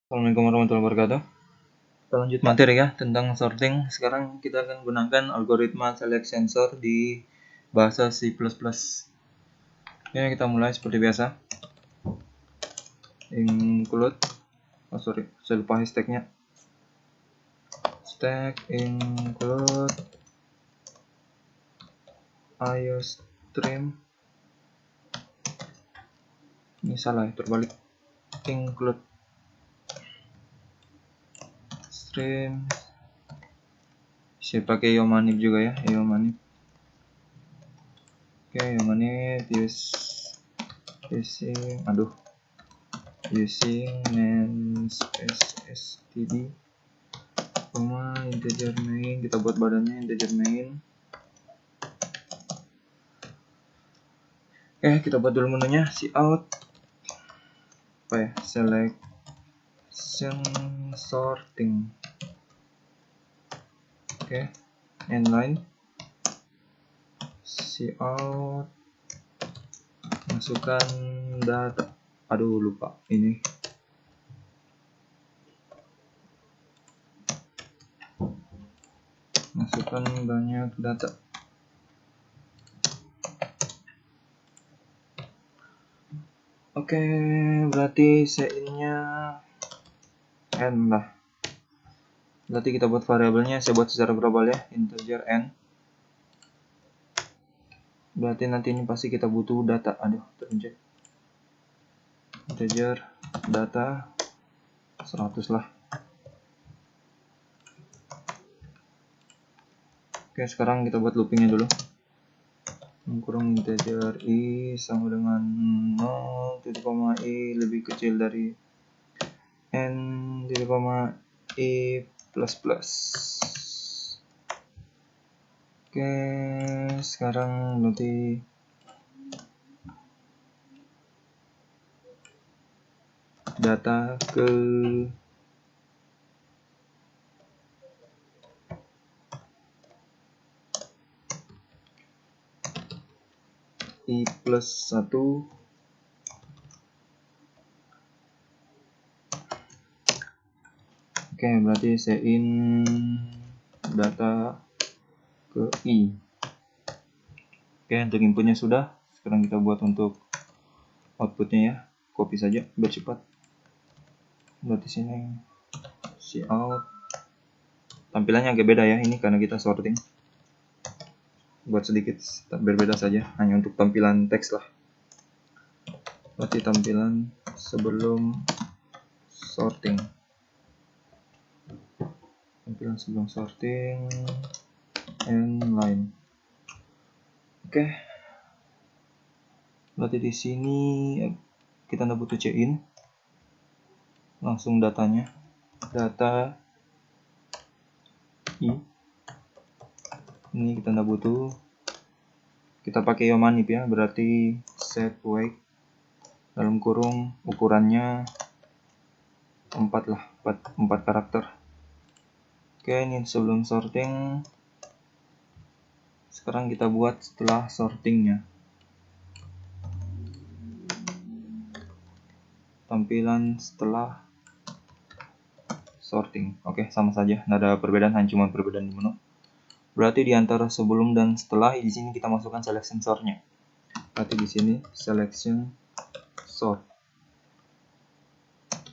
Assalamualaikum warahmatullahi wabarakatuh. Kita lanjut materi ya tentang sorting. Sekarang kita akan gunakan algoritma select sensor di bahasa C++. Oke, kita mulai seperti biasa. Include, saya lupa hashtagnya. Stack include iostream. Ini salah ya, terbalik. Include stream. Saya pakai Yomanip juga ya, Yomanip. Oke, Yomanip using namespace std, integer main. Kita buat badannya integer main. Oke, kita buat dulu menunya cout selection sorting. Oke, inline cout masukkan data. Aduh, lupa ini. Masukkan banyak data. Oke, berarti sein-nya n lah. Berarti kita buat variabelnya, saya buat secara global ya, integer n. Berarti nanti ini pasti kita butuh data. Aduh, terpencet. Integer data 100 lah. Oke, sekarang kita buat loopingnya dulu. Kurang integer i sama dengan 0, titik koma i lebih kecil dari n, titik koma i plus plus. Oke, sekarang berarti data ke i plus 1. Oke, berarti sein data ke i. Oke, untuk inputnya sudah. Sekarang kita buat untuk outputnya ya. Copy saja biar cepat. Berarti sini cout. Tampilannya agak beda ya ini karena kita sorting. Buat sedikit berbeda saja, hanya untuk tampilan teks lah. Berarti tampilan sebelum sorting. Tampilan sebelum sorting inline. Oke. Berarti di sini kita nggak butuh cin. Langsung datanya. Data i. Ini kita nggak butuh. Kita pakai Yomanip ya, berarti set weight dalam kurung ukurannya 4 lah, 4 karakter. Oke, ini sebelum sorting. Sekarang kita buat setelah sortingnya. Tampilan setelah sorting. Oke, sama saja, nggak ada perbedaan, hanya cuma perbedaan di menu. Berarti di antara sebelum dan setelah di sini kita masukkan selection sort-nya. Berarti di sini selection sort.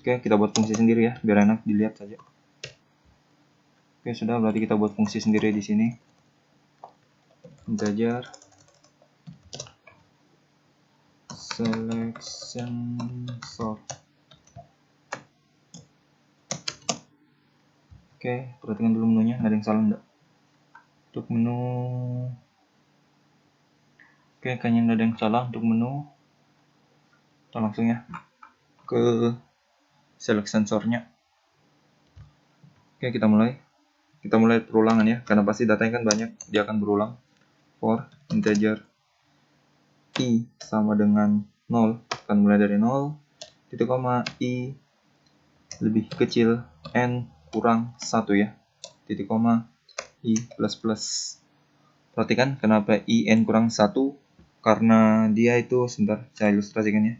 Oke, kita buat fungsi sendiri ya, biar enak dilihat saja. Oke, sudah, berarti kita buat fungsi sendiri di sini. Integer selection sort. Oke, perhatikan dulu menunya, nggak ada yang salah enggak? Untuk menu, oke, kayaknya nggak ada yang salah untuk menu. Kita langsung ya ke select sensornya. Oke, kita mulai perulangan ya, karena pasti datanya kan banyak, dia akan berulang. For integer i sama dengan 0, akan mulai dari 0, titik koma i lebih kecil n kurang 1 ya, titik koma i plus plus. Perhatikan kenapa i n kurang 1, karena dia itu, sebentar saya ilustrasikan ya.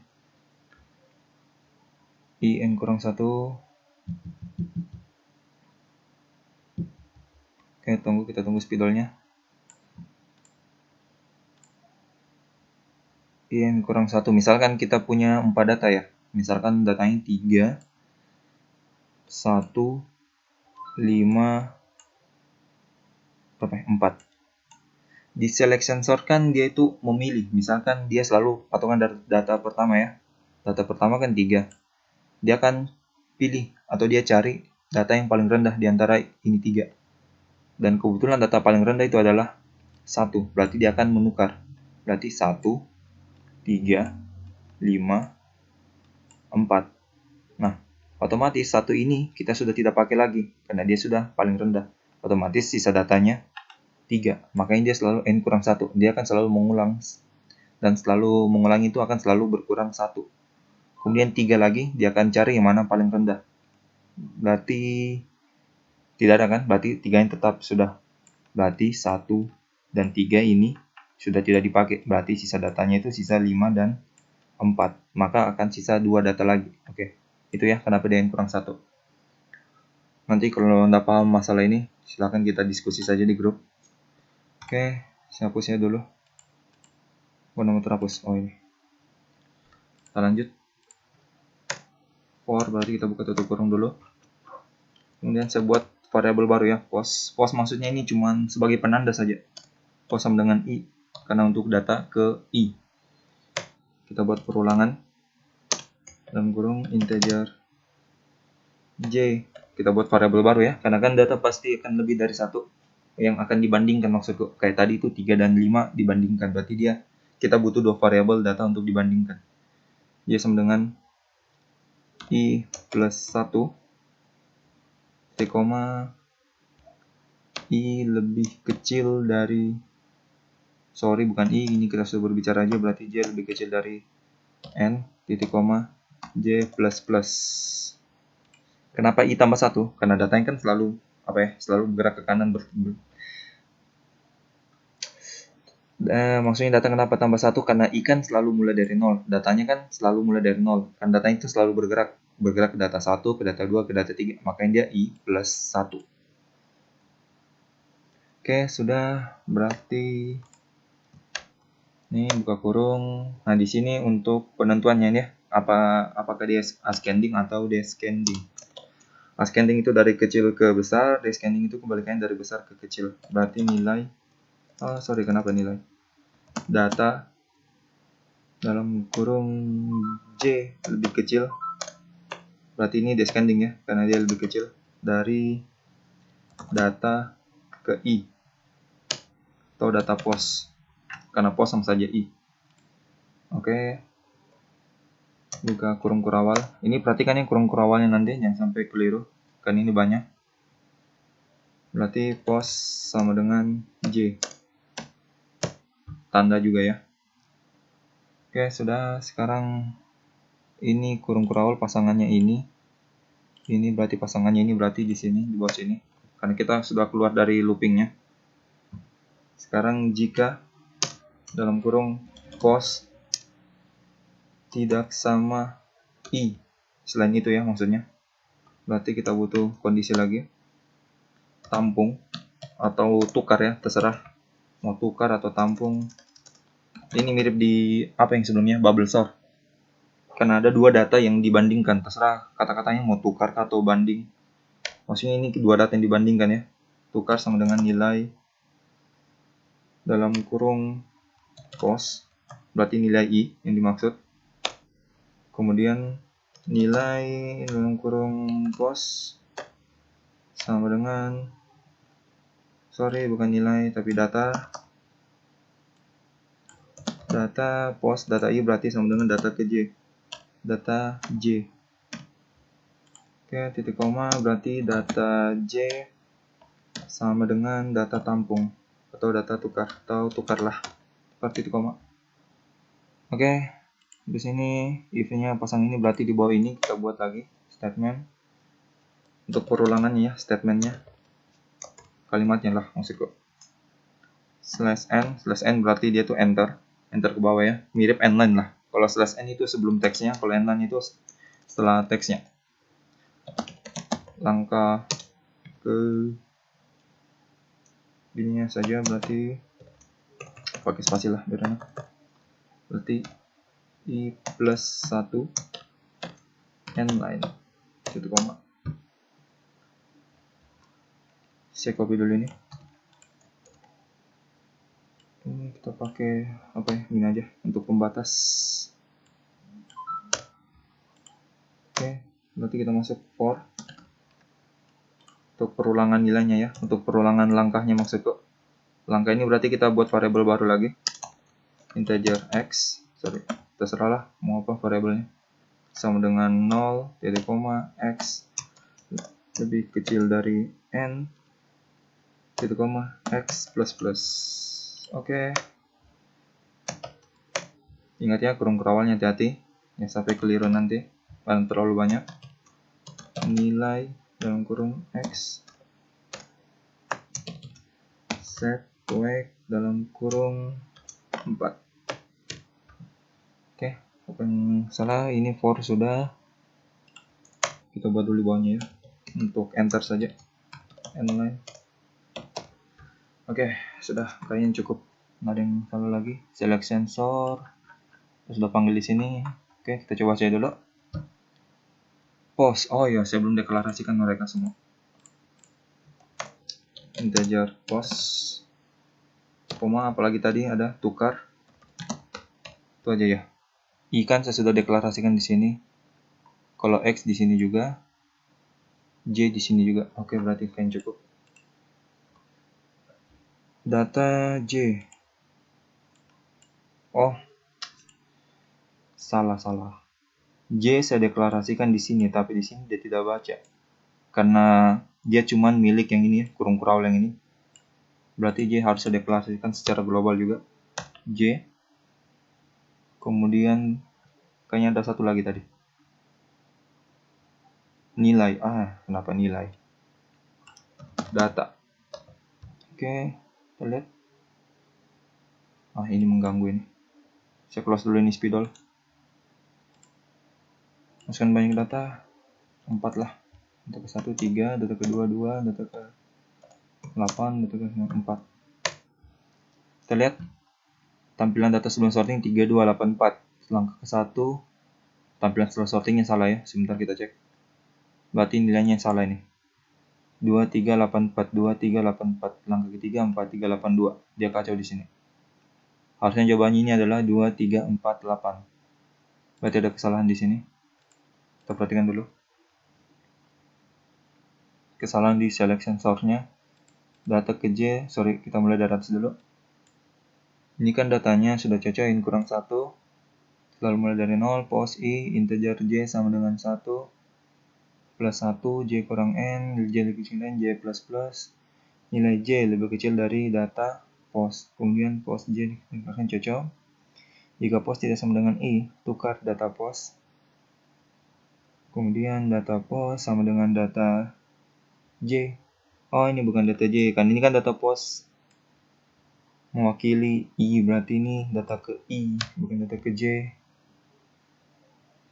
I n kurang 1 Oke, kita tunggu spidolnya. N kurang 1. Misalkan kita punya 4 data ya. Misalkan datanya 3, 1, 5, 4. Di select sensor kan dia itu memilih. Misalkan dia selalu patungan dari data pertama ya. Data pertama kan 3. Dia akan pilih atau dia cari data yang paling rendah di antara ini 3. Dan kebetulan data paling rendah itu adalah 1. Berarti dia akan menukar. Berarti 1, 3, 5, 4. Nah, otomatis 1 ini kita sudah tidak pakai lagi karena dia sudah paling rendah. Otomatis sisa datanya 3. Makanya dia selalu N kurang 1. Dia akan selalu mengulang. Dan selalu mengulangi itu akan selalu berkurang 1. Kemudian 3 lagi, dia akan cari yang mana paling rendah. Berarti tidak ada kan? Berarti 3 yang tetap sudah. Berarti 1 dan 3 ini sudah tidak dipakai. Berarti sisa datanya itu sisa 5 dan 4. Maka akan sisa 2 data lagi. Oke. Itu ya kenapa dia yang kurang 1. Nanti kalau Anda paham masalah ini, silahkan kita diskusi saja di grup. Oke, saya hapusnya dulu. Nama terhapus. Oh ini. Kita lanjut. For berarti kita buka tutup kurung dulu. Kemudian saya buat variabel baru ya, pos. Pos maksudnya ini cuma sebagai penanda saja. Pos sama dengan i karena untuk data ke i. Kita buat perulangan dalam kurung integer j. Kita buat variabel baru ya, karena kan data pasti akan lebih dari 1 yang akan dibandingkan, maksudku kayak tadi itu 3 dan 5 dibandingkan, berarti kita butuh 2 variabel data untuk dibandingkan. J sama dengan i plus 1 t, i lebih kecil dari, sorry bukan i, ini kita sudah berbicara aja, berarti j lebih kecil dari n titik koma j plus plus. Kenapa i tambah 1? Karena datanya kan selalu selalu bergerak ke kanan. Maksudnya data kenapa tambah 1? Karena i kan selalu mulai dari 0. Datanya kan selalu mulai dari 0. Kan datanya itu selalu bergerak ke data 1, ke data 2, ke data 3. Makanya dia i plus 1. Oke, sudah. Berarti ini buka kurung. Nah, di sini untuk penentuannya ya, apakah dia ascending atau descending. Ascending itu dari kecil ke besar, descending itu kebalikannya dari besar ke kecil. Berarti nilai, kenapa nilai? Data dalam kurung J lebih kecil. Berarti ini descending ya, karena dia lebih kecil dari data ke I. Atau data pos. Karena pos sama saja I. Oke. Buka kurung kurawal. Ini perhatikan yang kurung kurawalnya nanti, jangan sampai keliru. Kan ini banyak. Berarti pos sama dengan J. Tanda juga ya. Oke, sudah. Sekarang ini kurung kurawal pasangannya ini. Ini berarti pasangannya ini berarti di sini, di bawah sini. Karena kita sudah keluar dari loopingnya. Sekarang jika dalam kurung pos tidak sama i, selain itu ya maksudnya, berarti kita butuh kondisi lagi, tampung atau tukar ya, terserah mau tukar atau tampung. Ini mirip di apa yang sebelumnya, bubble sort, karena ada 2 data yang dibandingkan, terserah kata-katanya mau tukar atau banding. Maksudnya ini kedua data yang dibandingkan ya, tukar sama dengan nilai dalam kurung pos, berarti nilai i yang dimaksud. Kemudian nilai dalam kurung pos sama dengan, bukan nilai tapi data pos, data i berarti sama dengan data ke j, data j. Oke, titik koma berarti data j sama dengan data tampung atau data tukar, atau tukarlah, tukar titik koma. Oke, di sini if-nya pasang ini, berarti di bawah ini kita buat lagi statement untuk perulangannya ya, statementnya, kalimatnya lah maksudku. /n berarti dia tuh enter ke bawah ya, mirip n-line lah. Kalau /n itu sebelum teksnya, kalau n-line itu setelah teksnya. langkah ke ininya saja, berarti pakai spasi lah biar enak. Berarti i plus 1 n line 1 koma. Saya copy dulu ini. Ini kita pakai apa ya, ini aja untuk pembatas. Oke, berarti kita masuk for untuk perulangan nilainya ya, untuk perulangan langkahnya maksudku. Langkah ini berarti kita buat variabel baru lagi, integer x, terserah lah mau apa variabelnya, sama dengan 0, titik koma, x lebih kecil dari n, titik koma, x plus plus. Oke. Ingat ya, kurung kerawalnya hati-hati ya, sampai keliru nanti karena terlalu banyak. Nilai dalam kurung x set wake dalam kurung 4. Oke, apa yang salah? Ini for sudah. Kita buat dulu di bawahnya ya, untuk enter saja n line. Oke, sudah, kayaknya cukup, nggak ada yang salah lagi. Select sensor sudah panggil di sini. Oke, kita coba saja dulu. Post, oh ya, saya belum deklarasikan mereka semua. Integer post, koma, apalagi tadi ada tukar, itu aja ya. I kan saya sudah deklarasikan di sini. Kalau x di sini juga, j di sini juga. Oke, berarti kayaknya cukup. Data j. Oh, salah. J saya deklarasikan di sini, tapi di sini dia tidak baca. Karena dia cuman milik yang ini, kurung crawl yang ini. Berarti J harus saya deklarasikan secara global juga. J. Kemudian kayaknya ada satu lagi tadi. Nilai. Kenapa nilai? Data. Oke, kita lihat. Ini mengganggu ini. Saya close dulu ini spidol. Masukkan banyak data. 4 lah. Data ke 1, 3. Data ke 2, 2. Data ke 8. Data ke 4. Kita lihat. Tampilan data sebelum sorting 3284. Langkah ke 1. Tampilan setelah sortingnya salah ya. Sebentar kita cek. Berarti nilainya yang salah ini. 2384. 2384. Langkah ketiga 4382. Dia kacau di sini. Harusnya jawabannya ini adalah 2348. Berarti ada kesalahan di sini. Kita perhatikan dulu. Kesalahan di selection source-nya. Data ke J, kita mulai dari atas dulu. Ini kan datanya sudah cocok, in kurang 1. Lalu mulai dari 0, post I, integer J sama dengan 1. Plus 1, J kurang N, J lebih kecil dari J plus plus. Nilai J lebih kecil dari data post. Kemudian post J akan cocok. Jika post tidak sama dengan I, tukar data post. Kemudian data post sama dengan data J. Oh, ini bukan data J, kan ini kan data post mewakili I, berarti ini data ke I, bukan data ke J.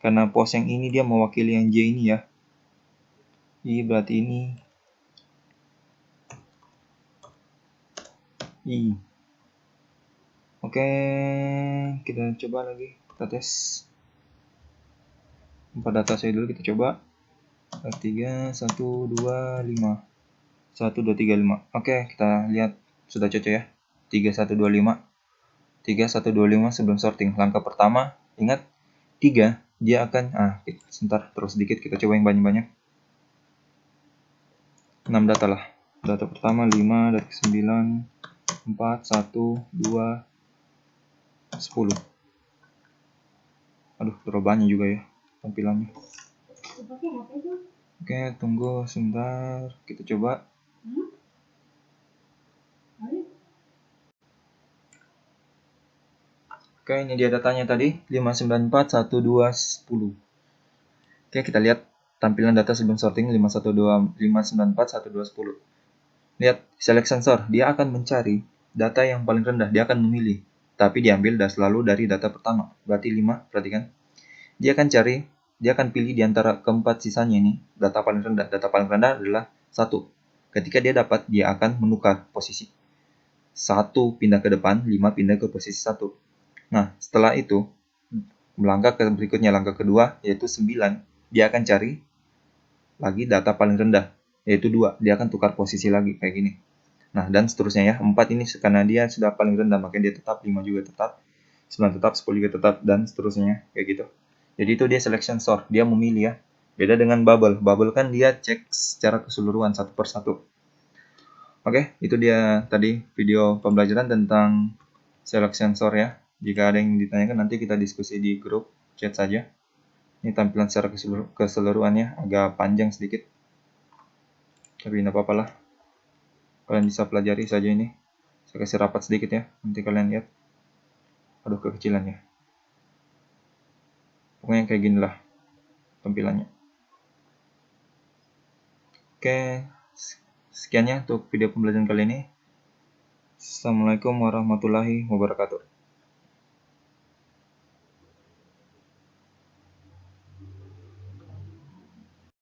Karena post yang ini dia mewakili yang J ini ya. I berarti ini I. Oke, kita coba lagi, kita tes. 4 data saya dulu, kita coba. 3, 1, 2, 5. 1, 2, 3, 5. Oke, kita lihat sudah cocok ya. 3, 1, 2, 5. 3, 1, 2, 5 sebelum sorting. Langkah pertama, ingat 3, dia akan, sebentar, terus sedikit, kita coba yang banyak-banyak. 6 data lah. Data pertama 5, data ke 9, 4, 1, 2, 10. Aduh, terlalu banyak juga ya tampilannya. Oke, tunggu sebentar, kita coba. Oke, ini dia datanya tadi, 594, 12, 10. Oke, kita lihat tampilan data sebelum sorting 594, 12, 10. Lihat, select sensor, dia akan mencari data yang paling rendah, dia akan memilih. Tapi diambil selalu dari data pertama, berarti 5, perhatikan. Dia akan cari dia akan pilih di antara keempat sisanya ini, data paling rendah. Data paling rendah adalah 1. Ketika dia dapat, dia akan menukar posisi. 1 pindah ke depan, 5 pindah ke posisi 1. Nah, setelah itu, melangkah ke berikutnya, langkah kedua, yaitu 9. Dia akan cari lagi data paling rendah, yaitu 2. Dia akan tukar posisi lagi, kayak gini. Nah, dan seterusnya ya. 4 ini karena dia sudah paling rendah, makanya dia tetap, 5 juga tetap, 9 tetap, 10 juga tetap, dan seterusnya, kayak gitu. Jadi itu dia selection sort, dia memilih ya. Beda dengan bubble. Bubble kan dia cek secara keseluruhan satu per satu. Oke, itu dia tadi video pembelajaran tentang selection sort ya. Jika ada yang ditanyakan nanti kita diskusi di grup chat saja. Ini tampilan secara keseluruhannya agak panjang sedikit. Tapi tidak apa-apa lah. Kalian bisa pelajari saja ini. Saya kasih rapat sedikit ya. Nanti kalian lihat. Aduh, kekecilannya. Pokoknya kayak gini lah tampilannya. Oke, sekian ya untuk video pembelajaran kali ini. Assalamualaikum warahmatullahi wabarakatuh.